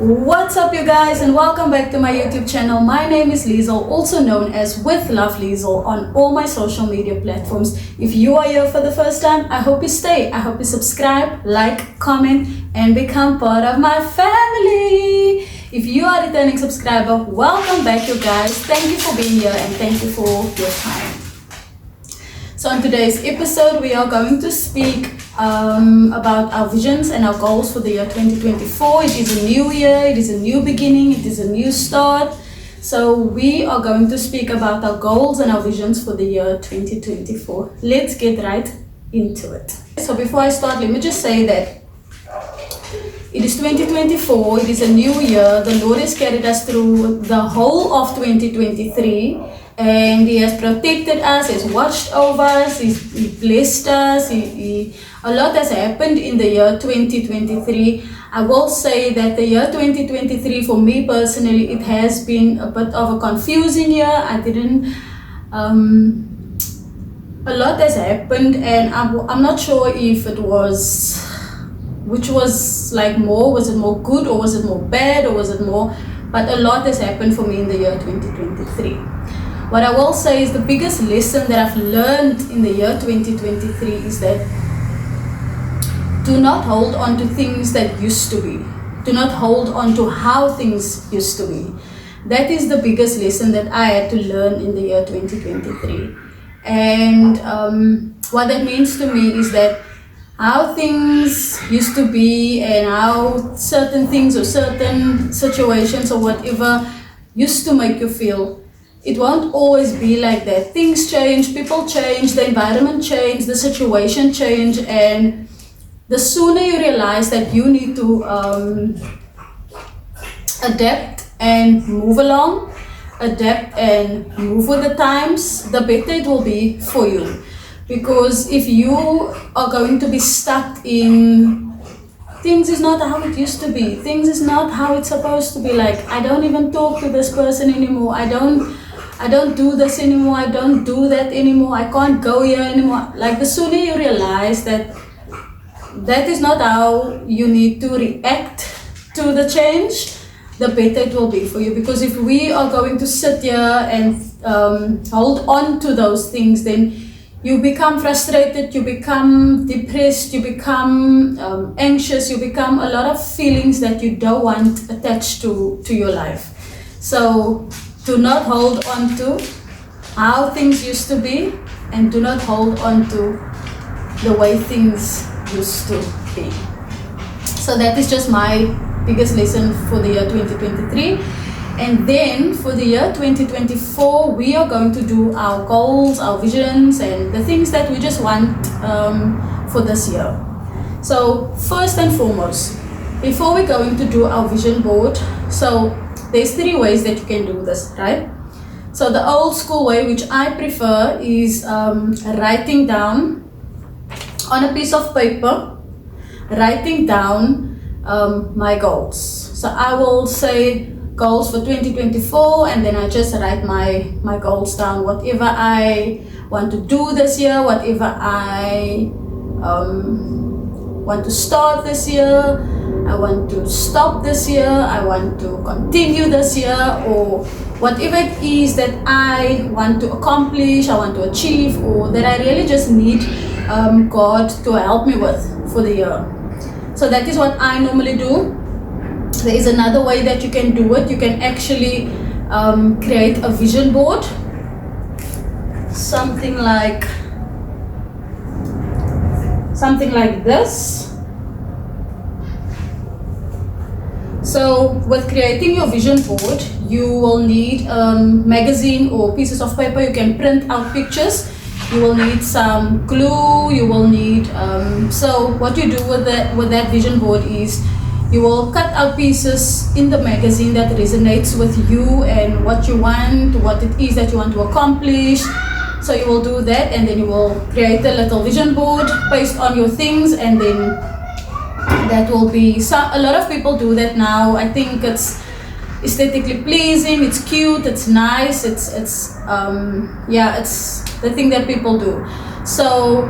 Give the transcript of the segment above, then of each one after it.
What's up you guys, and welcome back to my YouTube channel. My name is Liesl, also known as With Love Liesl on all my social media platforms. If you are here for the first time, I hope you stay. I hope you subscribe, like, comment and become part of my family. If you are a returning subscriber, welcome back you guys. Thank you for being here and thank you for your time. So on today's episode, we are going to speak about our visions and our goals for the year 2024. It is a new year, it is a new beginning, it is a new start. So we are going to speak about our goals and our visions for the year 2024. Let's get right into it. So before I start, let me just say that it is 2024, it is a new year. The Lord has carried us through the whole of 2023. And He has protected us, He has watched over us, He blessed us. A lot has happened in the year 2023. I will say that the year 2023 for me personally, it has been a bit of a confusing year. A lot has happened and I'm not sure if it was, which was like more, was it more good or was it more bad or was it more, but a lot has happened for me in the year 2023. What I will say is the biggest lesson that I've learned in the year 2023 is that do not hold on to things that used to be. Do not hold on to how things used to be. That is the biggest lesson that I had to learn in the year 2023. And what that means to me is that how things used to be and how certain things or certain situations or whatever used to make you feel, it won't always be like that. Things change, people change, the environment change, the situation change, and the sooner you realize that you need to adapt and move along, adapt and move with the times, the better it will be for you. Because if you are going to be stuck in things is not how it used to be, things is not how it's supposed to be, like I don't even talk to this person anymore, I don't do this anymore, I don't do that anymore, I can't go here anymore. Like the sooner you realize that that is not how you need to react to the change, the better it will be for you. Because if we are going to sit here and hold on to those things, then you become frustrated, you become depressed, you become anxious, you become a lot of feelings that you don't want attached to your life. So do not hold on to how things used to be and do not hold on to the way things used to be. So that is just my biggest lesson for the year 2023. And then for the year 2024, we are going to do our goals, our visions, and the things that we just want for this year. So first and foremost, before we go into do our vision board, so there's 3 ways that you can do this, right? So the old school way, which I prefer, is writing down on a piece of paper, writing down my goals. So I will say goals for 2024 and then I just write my goals down, whatever I want to do this year, whatever I want to start this year, I want to stop this year, I want to continue this year, or whatever it is that I want to accomplish, I want to achieve, or that I really just need God to help me with for the year. So that is what I normally do. There is another way that you can do it. You can actually create a vision board, something like this. So with creating your vision board, you will need magazine or pieces of paper. You can print out pictures. You will need some glue. You will need so what you do with that vision board is you will cut out pieces in the magazine that resonates with you and what you want, what it is that you want to accomplish. So you will do that and then you will create a little vision board based on your things, and then that will be a lot of people do that now. I think it's aesthetically pleasing, it's cute, it's nice, it's the thing that people do. So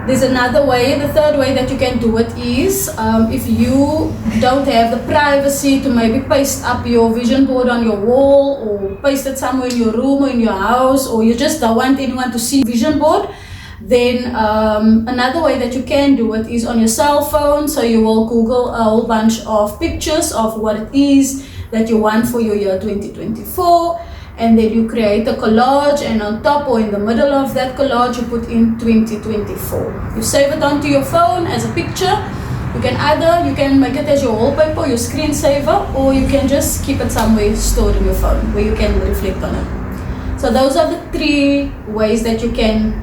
There's another way. The third way that you can do it is if you don't have the privacy to maybe paste up your vision board on your wall or paste it somewhere in your room or in your house, or you just don't want anyone to see vision board, then another way that you can do it is on your cell phone. So you will Google a whole bunch of pictures of what it is that you want for your year 2024, and then you create a collage, and on top or in the middle of that collage you put in 2024. You save it onto your phone as a picture. You can make it as your wallpaper, your screensaver, or you can just keep it somewhere stored in your phone where you can reflect on it. So those are the 3 ways that you can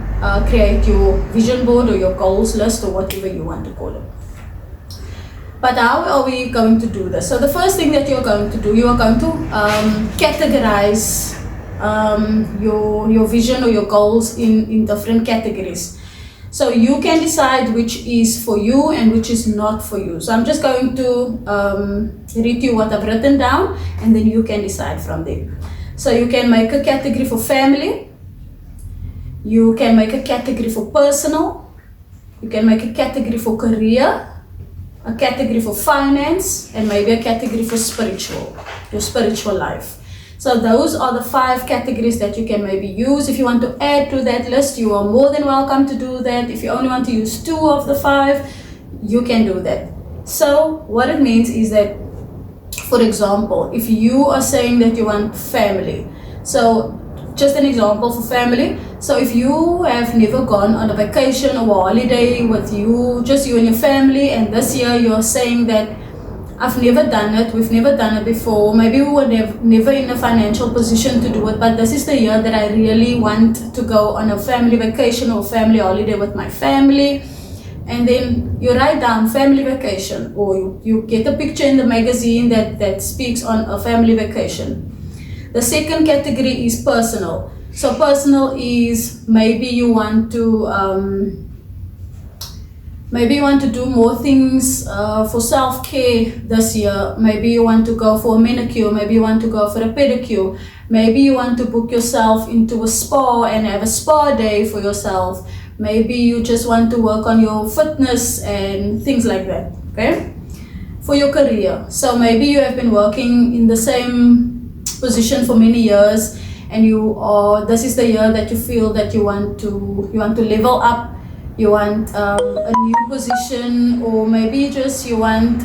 create your vision board or your goals list or whatever you want to call it. But how are we going to do this? So the first thing that you're going to do, you are going to categorize your vision or your goals in different categories. So you can decide which is for you and which is not for you. So I'm just going to read you what I've written down, and then you can decide from there. So you can make a category for family. You can make a category for personal. You can make a category for career, a category for finance, and maybe a category for spiritual, your spiritual life. So those are the 5 categories that you can maybe use. If you want to add to that list, you are more than welcome to do that. If you only want to use 2 of the 5, you can do that. So what it means is that, for example, if you are saying that you want family, so just an example for family. So if you have never gone on a vacation or a holiday with just you and your family, and this year you're saying that I've never done it, we've never done it before, maybe we were never in a financial position to do it, but this is the year that I really want to go on a family vacation or family holiday with my family. And then you write down family vacation, or you get a picture in the magazine that speaks on a family vacation. The second category is personal. So personal is maybe you want to do more things for self-care this year. Maybe you want to go for a manicure, maybe you want to go for a pedicure, maybe you want to book yourself into a spa and have a spa day for yourself. Maybe you just want to work on your fitness and things like that, okay? For your career, so maybe you have been working in the same position for many years, and this is the year that you feel that you want to level up, you want a new position, or maybe just you want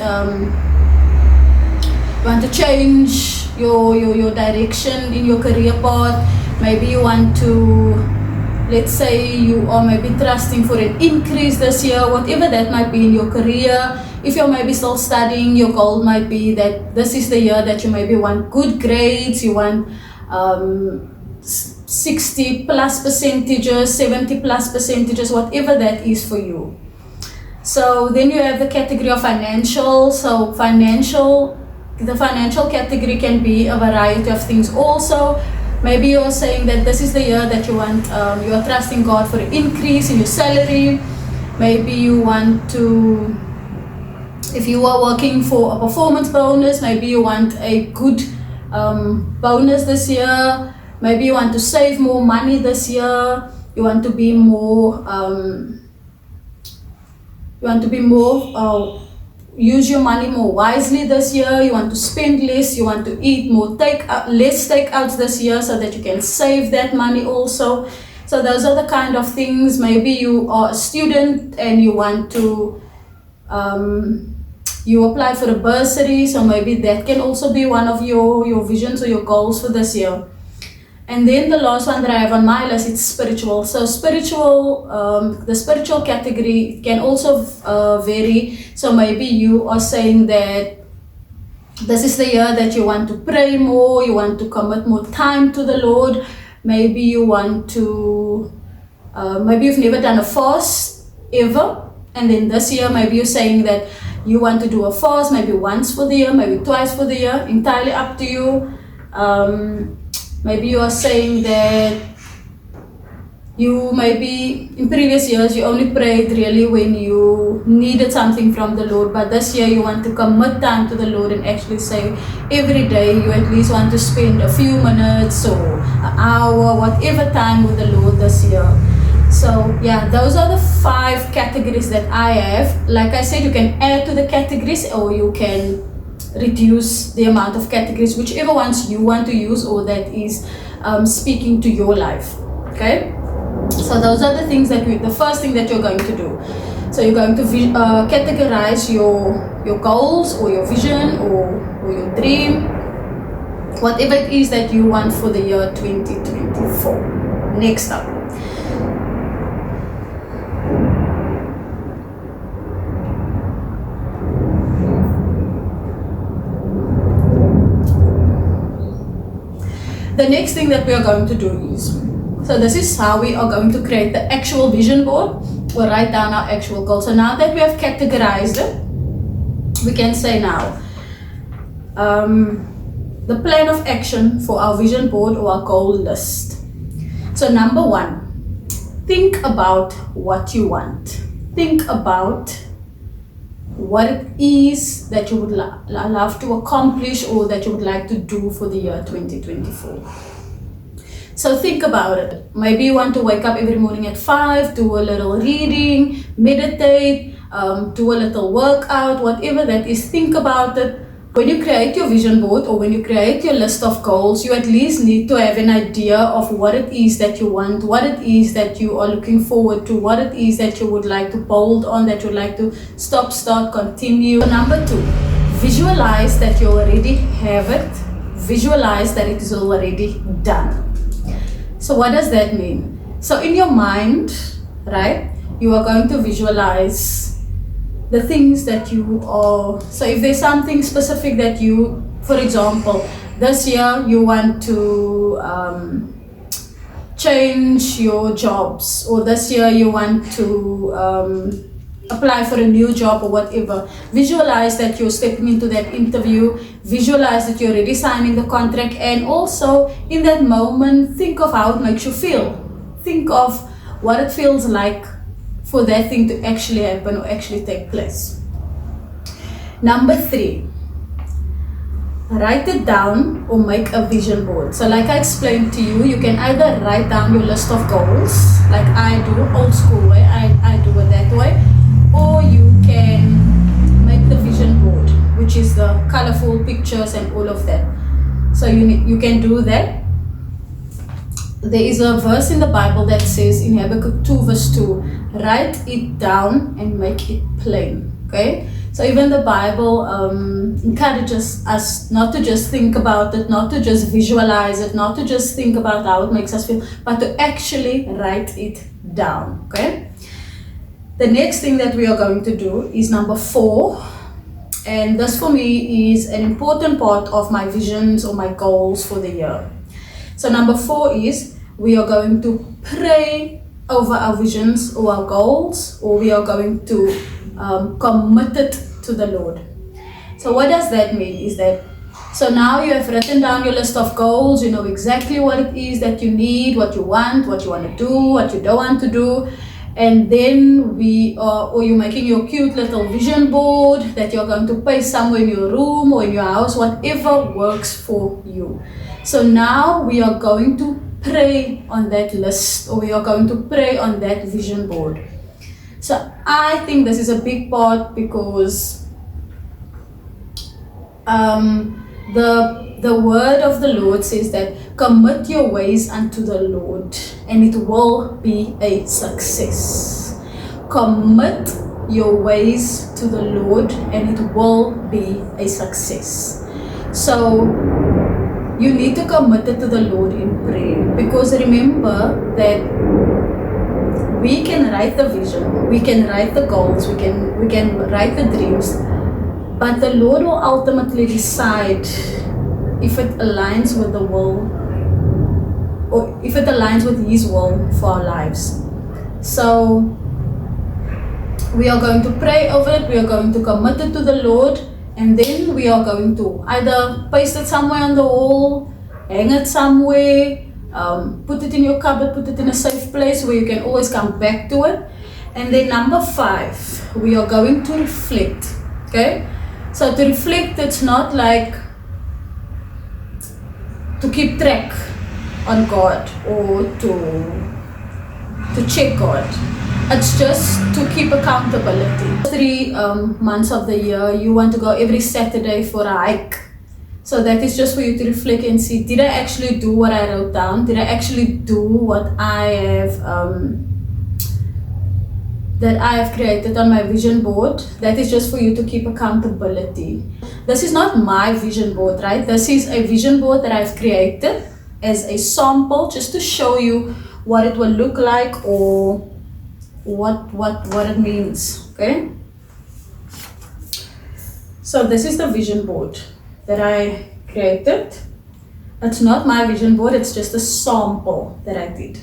to change your direction in your career path. Maybe you want to, let's say you are maybe trusting for an increase this year, whatever that might be in your career. If you're maybe still studying, your goal might be that this is the year that you maybe want good grades, you want 60 plus percentages, 70 plus percentages, whatever that is for you. So then you have the category of financial. So the financial category can be a variety of things also. Maybe you're saying that this is the year that you want, you are trusting God for an increase in your salary. Maybe you want to, if you are working for a performance bonus, maybe you want a good bonus this year. Maybe you want to save more money this year. You want to be more, use your money more wisely this year. You want to spend less. You want to eat more, less takeouts this year so that you can save that money also. So those are the kind of things. Maybe you are a student and you want to, you apply for a bursary. So maybe that can also be one of your visions or your goals for this year. And then the last one that I have on my list is spiritual. So the spiritual category can also vary. So maybe you are saying that this is the year that you want to pray more, you want to commit more time to the Lord. Maybe you want to, maybe you've never done a fast ever. And then this year, maybe you're saying that you want to do a fast, maybe once for the year, maybe twice for the year, entirely up to you. Maybe you are saying that you maybe in previous years you only prayed really when you needed something from the Lord, but this year you want to commit time to the Lord and actually say every day you at least want to spend a few minutes or an hour, whatever time with the Lord this year. So yeah, those are the 5 categories that I have. Like I said, you can add to the categories or you can reduce the amount of categories, whichever ones you want to use or that is speaking to your life. Okay, so those are the things that the first thing that you're going to do. So you're going to categorize your goals or your vision or your dream, whatever it is that you want for the year 2024. Next up. The next thing that we are going to do is, so this is how we are going to create the actual vision board. We'll write down our actual goals. So now that we have categorized it, we can say now, the plan of action for our vision board or our goal list. So number 1, think about what you want. Think about what it is that you would love to accomplish or that you would like to do for the year 2024. So think about it. Maybe you want to wake up every morning at 5, do a little reading, meditate, do a little workout, whatever that is, think about it. When you create your vision board or when you create your list of goals, you at least need to have an idea of what it is that you want, what it is that you are looking forward to, what it is that you would like to build on, that you would like to stop, start, continue. Number 2, visualize that you already have it. Visualize that it is already done. So what does that mean? So in your mind, right, you are going to visualize the things that you are. So if there's something specific that you, for example, this year you want to change your jobs, or this year you want to apply for a new job or whatever. Visualize that you're stepping into that interview, visualize that you're already signing the contract, and also in that moment think of how it makes you feel. Think of what it feels like for that thing to actually happen or actually take place. Number 3, write it down or make a vision board. So like I explained to you, you can either write down your list of goals, like I do, old school way, I do it that way, or you can make the vision board, which is the colorful pictures and all of that. So you can do that. There is a verse in the Bible that says in Habakkuk 2 verse 2, write it down and make it plain. Okay, so even the Bible encourages us not to just think about it, not to just visualize it, not to just think about how it makes us feel, but to actually write it down. Okay, the next thing that we are going to do is number 4, and this for me is an important part of my visions or my goals for the year. So number 4 is we are going to pray over our visions or our goals, or we are going to commit it to the Lord. So what does that mean is that, so now you have written down your list of goals, you know exactly what it is that you need, what you want to do, what you don't want to do, and then or you're making your cute little vision board that you're going to paste somewhere in your room or in your house, whatever works for you. So now we are going to pray on that list, or we are going to pray on that vision board. So I think this is a big part because the word of the Lord says that commit your ways unto the Lord and it will be a success. Commit your ways to the Lord and it will be a success. So you need to commit it to the Lord in prayer, because remember that we can write the vision, we can write the goals, we can write the dreams, but the Lord will ultimately decide if it aligns with the will, or if it aligns with His will for our lives. So we are going to pray over it, we are going to commit it to the Lord, and then we are going to either paste it somewhere on the wall, hang it somewhere, put it in your cupboard, put it in a safe place where you can always come back to it. And then number 5, we are going to reflect. Okay, so to reflect, it's not like to keep track on God or to to check God. It's just to keep accountability. 3 months of the year, you want to go every Saturday for a hike. So that is just for you to reflect and see, did I actually do what I wrote down? Did I actually do what I have created on my vision board? That is just for you to keep accountability. This is not my vision board, right? This is a vision board that I've created as a sample, just to show you what it will look like or what it means, okay? So this is the vision board that I created. It's not my vision board, it's just a sample that I did.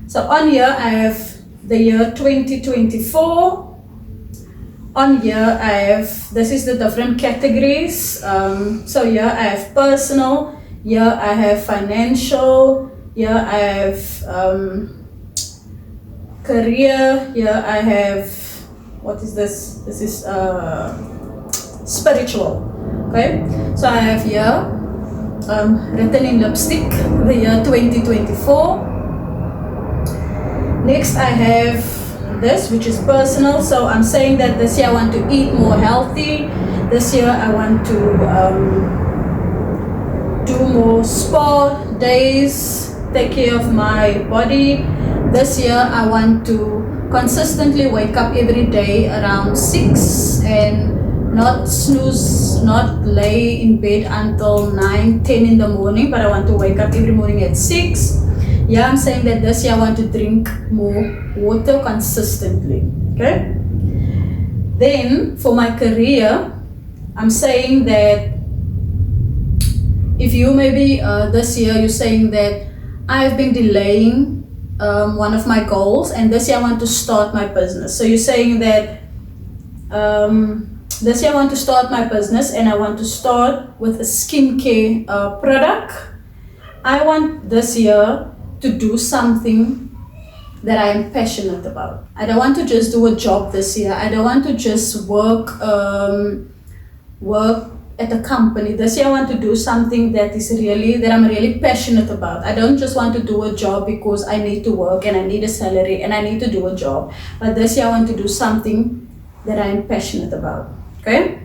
So on here I have the year 2024. On here I have, this is the different categories. So here I have personal, here I have financial, here I have career, here I have, what is this? This is spiritual. Okay, so I have here written in lipstick the year 2024. Next I have this, which is personal. So I'm saying that this year I want to eat more healthy. This year I want to do more spa days, take care of my body. This year I want to consistently wake up every day around 6 and not snooze, not lay in bed until 9, 10 in the morning, but I want to wake up every morning at 6. Yeah, I'm saying that this year I want to drink more water consistently, okay? Then for my career, I'm saying that if you maybe this year you're saying that I've been delaying one of my goals and this year I want to start my business. So you're saying that this year I want to start my business and I want to start with a skincare product. I want this year to do something that I am passionate about. I don't want to just do a job this year. I don't want to just work at a company. This year I want to do something that I'm really passionate about. I don't just want to do a job because I need to work and I need a salary and I need to do a job. But this year I want to do something that I am passionate about. Okay?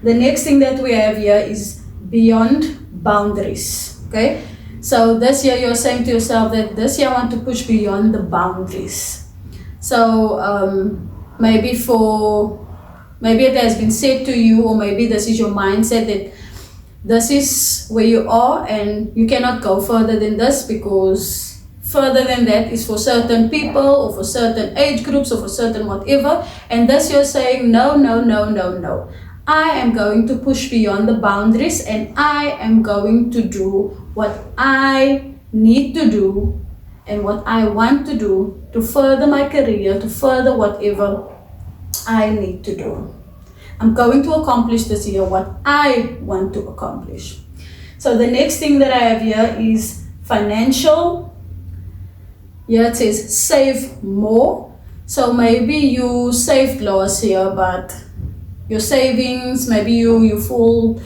The next thing that we have here is beyond boundaries. Okay? So this year you're saying to yourself that this year I want to push beyond the boundaries. So maybe it has been said to you, or maybe this is your mindset that this is where you are and you cannot go further than this, because further than that is for certain people or for certain age groups or for certain whatever. And this you're saying, no. I am going to push beyond the boundaries and I am going to do what I need to do and what I want to do to further my career, to further whatever I need to do. I'm going to accomplish this year what I want to accomplish. So the next thing that I have here is financial. Here it says save more. So maybe you saved last year, but your savings, maybe you fall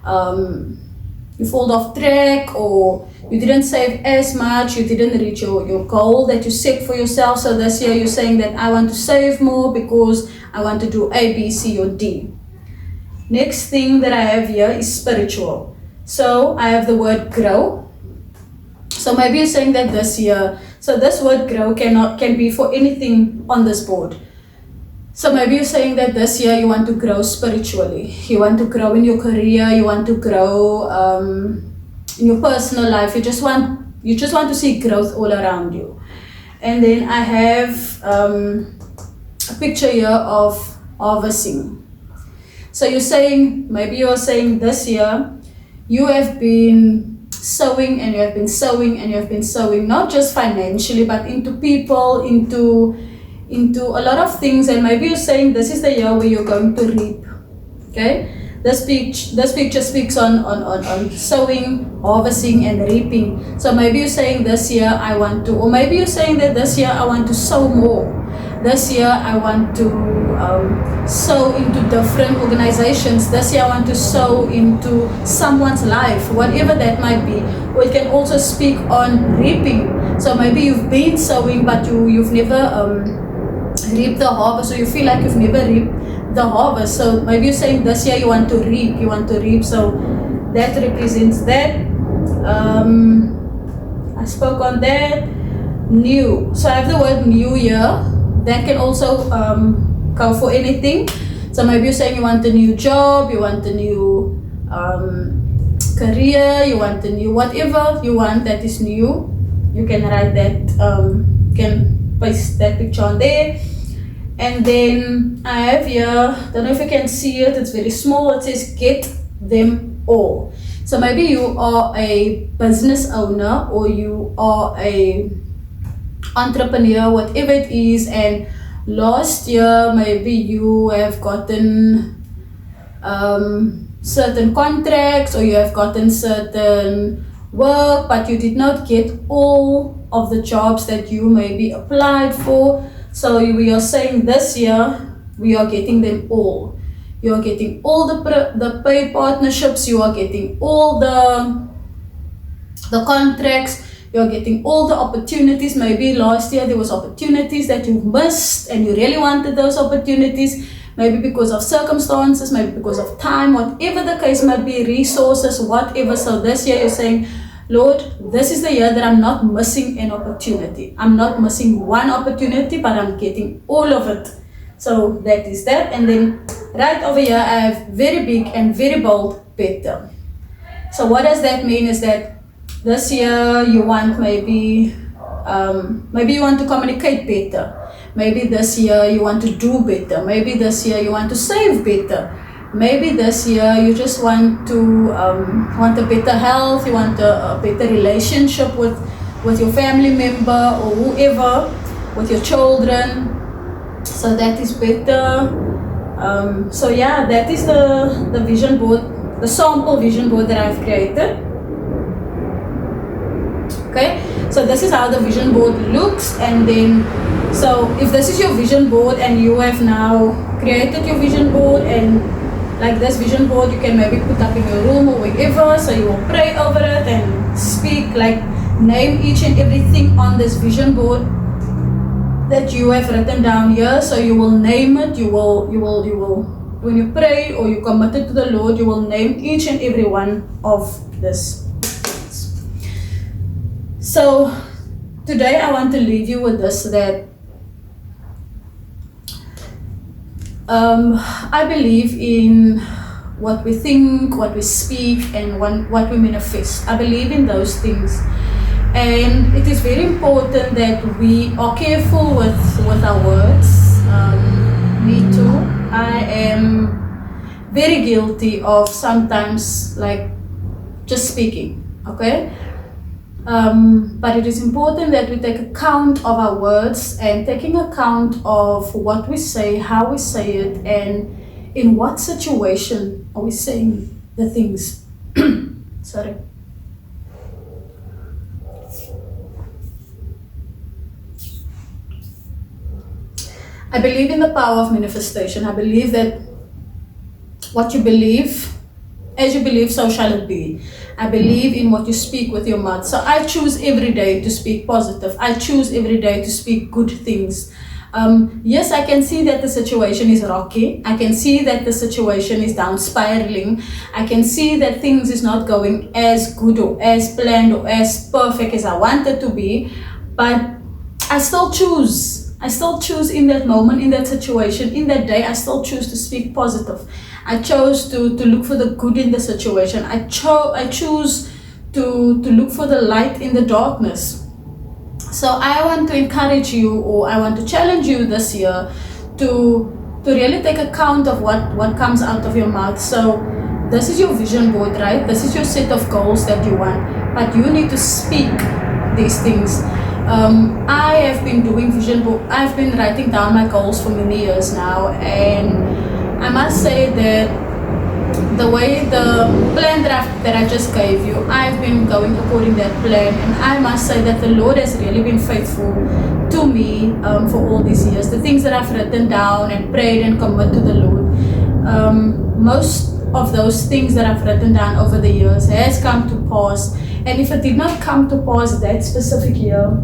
off track, or you didn't save as much, you didn't reach your goal that you set for yourself. So this year you're saying that I want to save more because I want to do A, B, C, or D. Next thing that I have here is spiritual. So I have the word grow. So maybe you're saying that this year, so this word grow can be for anything on this board. So maybe you're saying that this year you want to grow spiritually. You want to grow in your career, you want to grow in your personal life. You just want to see growth all around you. And then I have a picture here of harvesting. So maybe you're saying this year you have been sowing and you have been sowing and you have been sowing, not just financially, but into people, into a lot of things. And maybe you're saying this is the year where you're going to reap. Okay? This picture speaks on sowing, harvesting, and reaping. So maybe you're saying this year I want to, or maybe you're saying that this year I want to sow more. This year I want to sow into different organizations. This year I want to sow into someone's life, whatever that might be. Or it can also speak on reaping. So maybe you've been sowing, but you've never reap the harvest, so you feel like you've never reaped the harvest. So maybe you're saying this year you want to reap, so that represents that. I spoke on that. New, so I have the word new here. That can also go for anything. So maybe you're saying you want a new job, you want a new career, you want a new whatever you want that is new. You can write that, can paste that picture on there. And then I have here, don't know if you can see it, it's very small, it says get them all. So maybe you are a business owner or you are a entrepreneur, whatever it is, and last year maybe you have gotten certain contracts or you have gotten certain work, but you did not get all of the jobs that you maybe applied for. So we are saying this year we are getting them all. You are getting all the paid partnerships, you are getting all the contracts, you are getting all the opportunities. Maybe last year there was opportunities that you missed and you really wanted those opportunities, maybe because of circumstances, maybe because of time, whatever the case might be, resources, whatever. So this year you're saying, Lord, this is the year that I'm not missing an opportunity. I'm not missing one opportunity, but I'm getting all of it. So that is that. And then right over here I have very big and very bold, better. So what does that mean is that this year you want maybe you want to communicate better. Maybe this year you want to do better. Maybe this year you want to save better. Maybe this year you just want to want a better health, you want a better relationship with your family member or whoever, with your children. So that is better. So yeah, that is the vision board, the sample vision board that I've created. Okay, so this is how the vision board looks. And then, so if this is your vision board and you have now created your vision board, and like this vision board you can maybe put up in your room or wherever, so you will pray over it and speak, like name each and everything on this vision board that you have written down here. So you will name it, you will when you pray or you commit it to the Lord, you will name each and every one of this. So today I want to leave you with this, that I believe in what we think, what we speak, and what we manifest. I believe in those things. And it is very important that we are careful with our words. Me too. I am very guilty of sometimes like just speaking, okay? But it is important that we take account of our words and taking account of what we say, how we say it, and in what situation are we saying the things. Sorry. I believe in the power of manifestation. I believe that what you believe, as you believe, so shall it be. I believe in what you speak with your mouth. So I choose every day to speak positive. I choose every day to speak good things. Yes, I can see that the situation is rocky. I can see that the situation is down spiraling. I can see that things is not going as good or as planned or as perfect as I want it to be. But I still choose. I still choose in that moment, in that situation, in that day, I still choose to speak positive. I chose to look for the good in the situation. I choose to look for the light in the darkness. So I want to encourage you, or I want to challenge you this year to really take account of what comes out of your mouth. So this is your vision board, right? This is your set of goals that you want, but you need to speak these things. I have been doing vision board. I've been writing down my goals for many years now, and I must say that the way the plan that I just gave you, I've been going according that plan, and I must say that the Lord has really been faithful to me for all these years. The things that I've written down and prayed and committed to the Lord, most of those things that I've written down over the years has come to pass. And if it did not come to pass that specific year,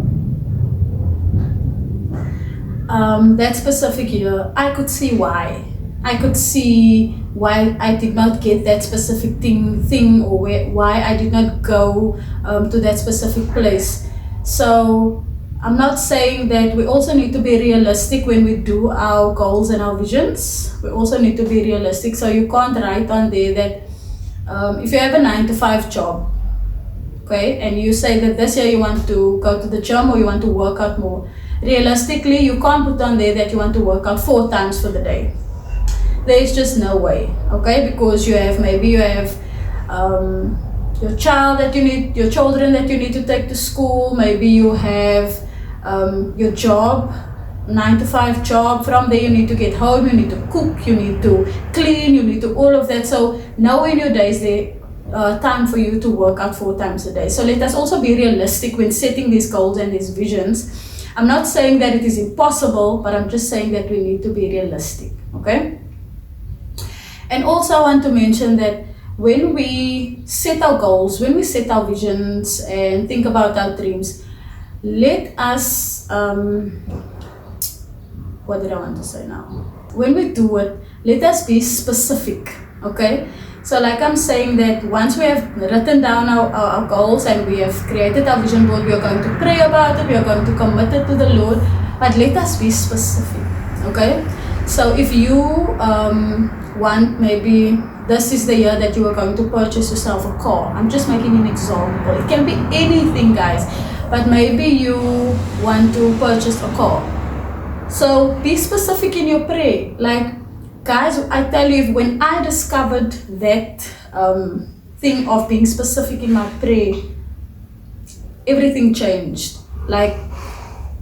that specific year, I could see why. I could see why I did not get that specific thing or why I did not go to that specific place. So I'm not saying that we also need to be realistic when we do our goals and our visions. We also need to be realistic. So you can't write on there that if you have a 9 to 5 job, okay, and you say that this year you want to go to the gym or you want to work out more, realistically, you can't put on there that you want to work out 4 times for the day. There's just no way, okay? Because you have your children that you need to take to school. Maybe you have your job, 9 to 5 job. From there you need to get home, you need to cook, you need to clean, you need to all of that. So nowhere in your days there time for you to work out 4 times a day. So let us also be realistic when setting these goals and these visions. I'm not saying that it is impossible, but I'm just saying that we need to be realistic, okay? And also I want to mention that when we set our goals, when we set our visions and think about our dreams, let us, what did I want to say now? When we do it, let us be specific, okay? So like I'm saying that once we have written down our goals and we have created our vision board, we are going to pray about it, we are going to commit it to the Lord, but let us be specific, okay? So if you want, maybe this is the year that you are going to purchase yourself a car. I'm just making an example. It can be anything, guys, but maybe you want to purchase a car. So be specific in your prayer. Like, guys, I tell you, when I discovered that thing of being specific in my prayer, everything changed. Like,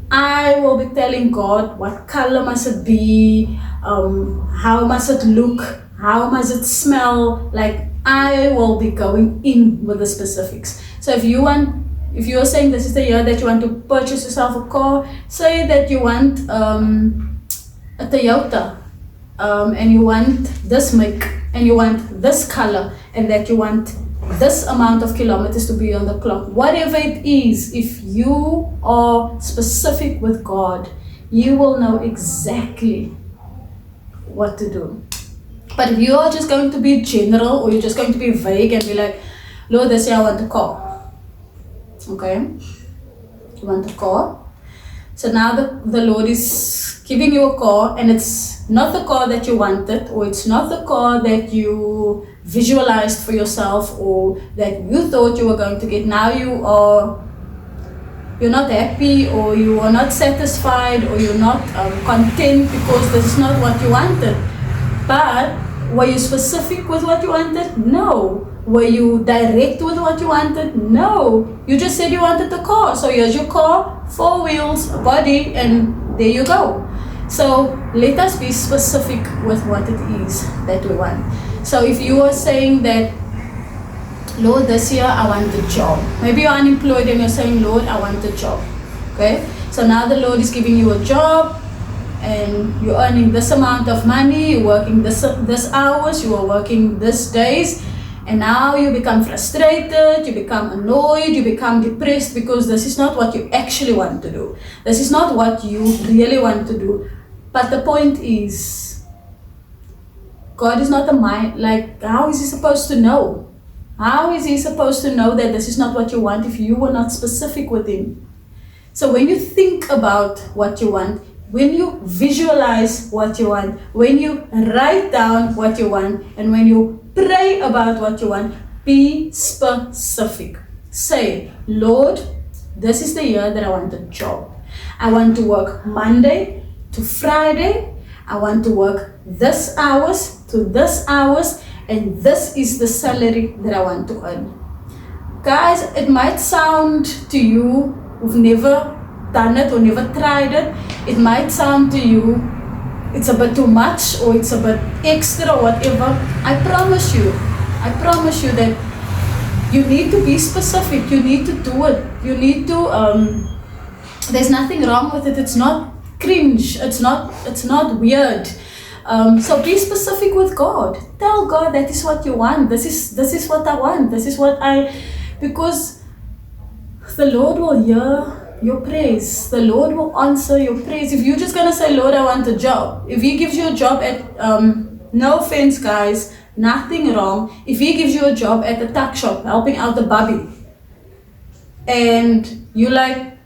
I will be telling God what color must it be, how must it look, how must it smell. Like, I will be going in with the specifics. So if you are saying this is the year that you want to purchase yourself a car, say that you want a Toyota, and you want this make, and you want this color, and that you want this amount of kilometers to be on the clock. Whatever it is, if you are specific with God, you will know exactly what to do. But if you are just going to be general, or you're just going to be vague and be like, Lord, this year I want a car. Okay? You want a car? So now the Lord is giving you a car, and it's not the car that you wanted, or it's not the car that you visualized for yourself, or that you thought you were going to get. Now you're not happy, or you are not satisfied, or you're not content because this is not what you wanted. But were you specific with what you wanted? No. Were you direct with what you wanted? No. You just said you wanted the car. So here's your car, 4 wheels, a body, and there you go. So let us be specific with what it is that we want. So if you are saying that, Lord, this year I want a job. Maybe you're unemployed and you're saying, Lord, I want a job. Okay? So now the Lord is giving you a job, and you're earning this amount of money, you're working this hours, you are working this days, and now you become frustrated, you become annoyed, you become depressed because this is not what you actually want to do. This is not what you really want to do. But the point is, God is not a mind. Like, how is He supposed to know? How is He supposed to know that this is not what you want if you were not specific with Him? So when you think about what you want, when you visualize what you want, when you write down what you want, and when you pray about what you want, be specific. Say, Lord, this is the year that I want a job. I want to work Monday to Friday. I want to work this hours to this hours, and this is the salary that I want to earn. Guys, it might sound to you who've never done it or never tried it, it might sound to you it's a bit too much, or it's a bit extra, or whatever. I promise you that you need to be specific. You need to do it. You need to, there's nothing wrong with it. It's not cringe. It's not weird. So be specific with God. Tell God that is what you want. This is what I want. This is what because the Lord will hear your praise. The Lord will answer your praise. If you're just gonna say, Lord, I want a job. If He gives you a job at, no offense, guys, nothing wrong. If He gives you a job at the tuck shop, helping out the bubby, and you like,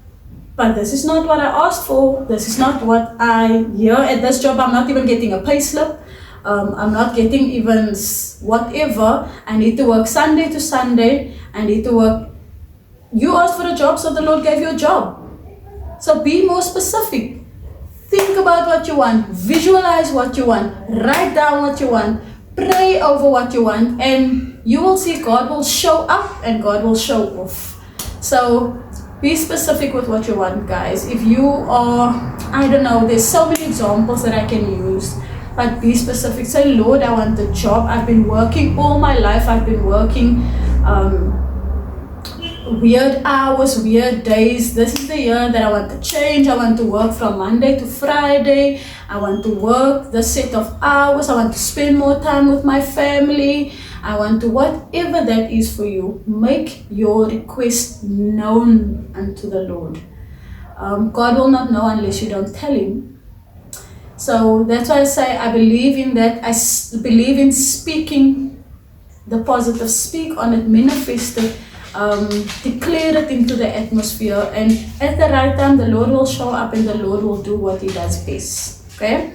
but this is not what I asked for. This is not what I hear at this job. I'm not even getting a pay slip. I'm not getting even whatever. I need to work Sunday to Sunday. I need to work. You asked for a job, so the Lord gave you a job. So be more specific. Think about what you want. Visualize what you want. Write down what you want. Pray over what you want. And you will see God will show up and God will show off. So be specific with what you want, guys. If you are, I don't know, there's so many examples that I can use. But be specific. Say, Lord, I want a job. I've been working all my life. I've been working weird hours, weird days. This is the year that I want to change. I want to work from Monday to Friday. I want to work the set of hours. I want to spend more time with my family. I want to, whatever that is for you, make your request known unto the Lord. God will not know unless you don't tell Him. So that's why I say I believe in that. I believe in speaking the positive. Speak on it, manifest it. Declare it into the atmosphere, and at the right time the Lord will show up and the Lord will do what He does best. Okay,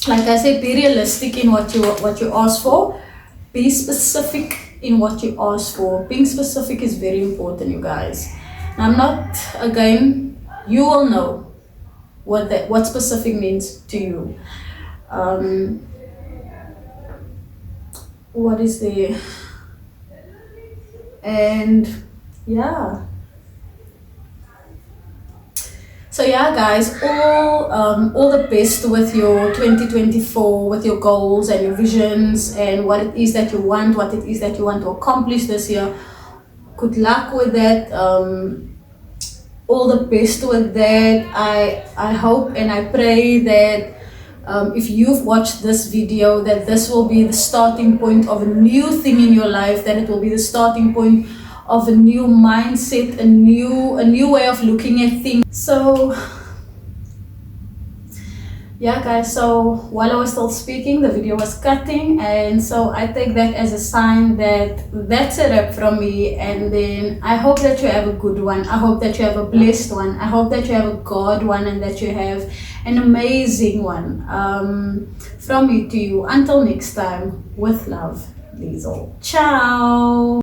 like I said, be realistic in what you ask for. Be specific in what you ask for. Being specific is very important, you guys. I'm not, again, you will know what specific means to you. What is the and yeah, so yeah, guys, all the best with your 2024, with your goals and your visions and what it is that you want, to accomplish this year. Good luck with that. All the best with that. I hope and I pray that if you've watched this video, that this will be the starting point of a new thing in your life, that it will be the starting point of a new mindset, a new way of looking at things. So yeah, guys, so while I was still speaking, the video was cutting, and so I take that as a sign that that's a wrap from me. And then I hope that you have a good one. I hope that you have a blessed one. I hope that you have a God one, and that you have an amazing one. From me to you. Until next time, with love, Liesl. Ciao.